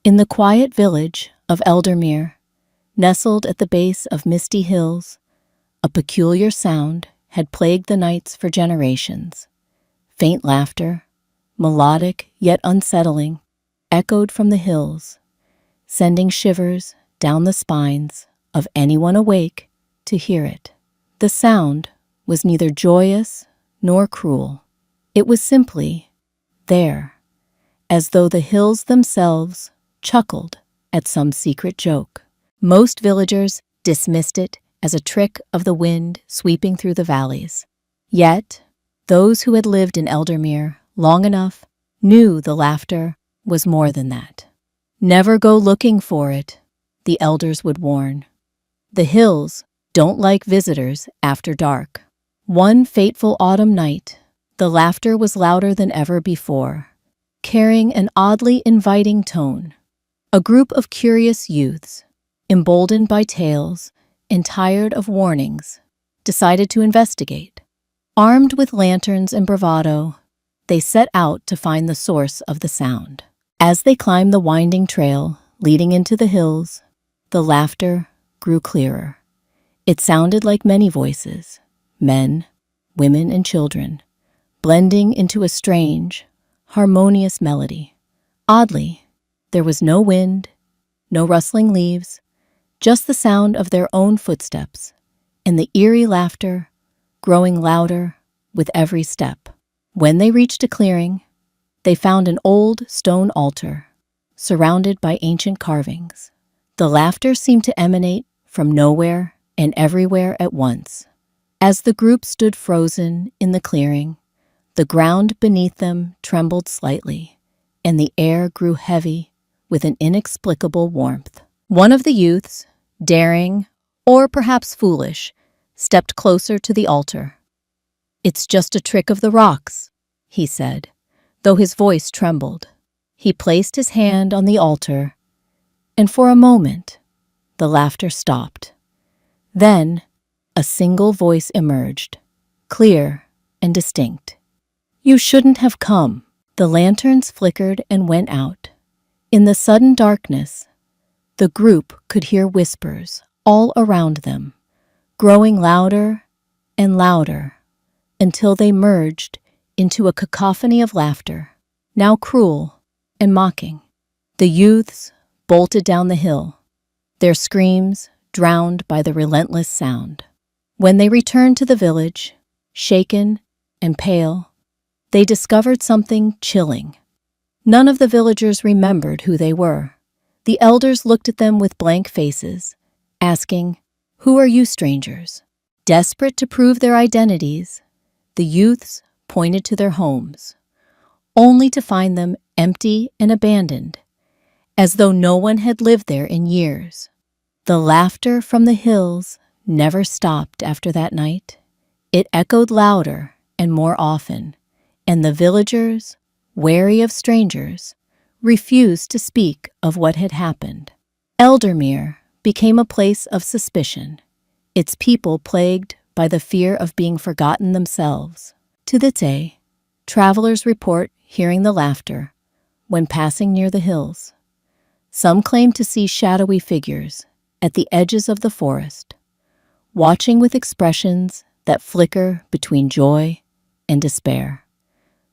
In the quiet village of Eldermere, nestled at the base of misty hills, a peculiar sound had plagued the nights for generations. Faint laughter, melodic yet unsettling, echoed from the hills, sending shivers down the spines of anyone awake to hear it. The sound was neither joyous nor cruel. It was simply there, as though the hills themselves chuckled at some secret joke. Most villagers dismissed it as a trick of the wind sweeping through the valleys. Yet, those who had lived in Eldermere long enough knew the laughter was more than that. Never go looking for it, the elders would warn. The hills don't like visitors after dark. One fateful autumn night, the laughter was louder than ever before, carrying an oddly inviting tone. A group of curious youths, emboldened by tales and tired of warnings, decided to investigate. Armed with lanterns and bravado, they set out to find the source of the sound. As they climbed the winding trail leading into the hills, the laughter grew clearer. It sounded like many voices, men, women, and children, blending into a strange, harmonious melody. Oddly, there was no wind, no rustling leaves, just the sound of their own footsteps, and the eerie laughter growing louder with every step. When they reached a clearing, they found an old stone altar, surrounded by ancient carvings. The laughter seemed to emanate from nowhere and everywhere at once. As the group stood frozen in the clearing, the ground beneath them trembled slightly, and the air grew heavy with an inexplicable warmth. One of the youths, daring or perhaps foolish, stepped closer to the altar. "It's just a trick of the rocks," he said, though his voice trembled. He placed his hand on the altar, and for a moment, the laughter stopped. Then, a single voice emerged, clear and distinct. "You shouldn't have come." The lanterns flickered and went out. In the sudden darkness, the group could hear whispers all around them, growing louder and louder until they merged into a cacophony of laughter, now cruel and mocking. The youths bolted down the hill, their screams drowned by the relentless sound. When they returned to the village, shaken and pale, they discovered something chilling. None of the villagers remembered who they were. The elders looked at them with blank faces, asking, "Who are you, strangers?" Desperate to prove their identities, the youths pointed to their homes, only to find them empty and abandoned, as though no one had lived there in years. The laughter from the hills never stopped after that night. It echoed louder and more often, and the villagers, wary of strangers, refused to speak of what had happened. Eldermere became a place of suspicion, its people plagued by the fear of being forgotten themselves. To this day, travelers report hearing the laughter when passing near the hills. Some claim to see shadowy figures at the edges of the forest, watching with expressions that flicker between joy and despair.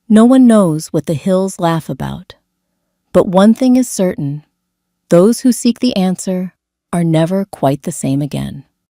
No one knows what the hills laugh about, but one thing is certain: those who seek the answer are never quite the same again.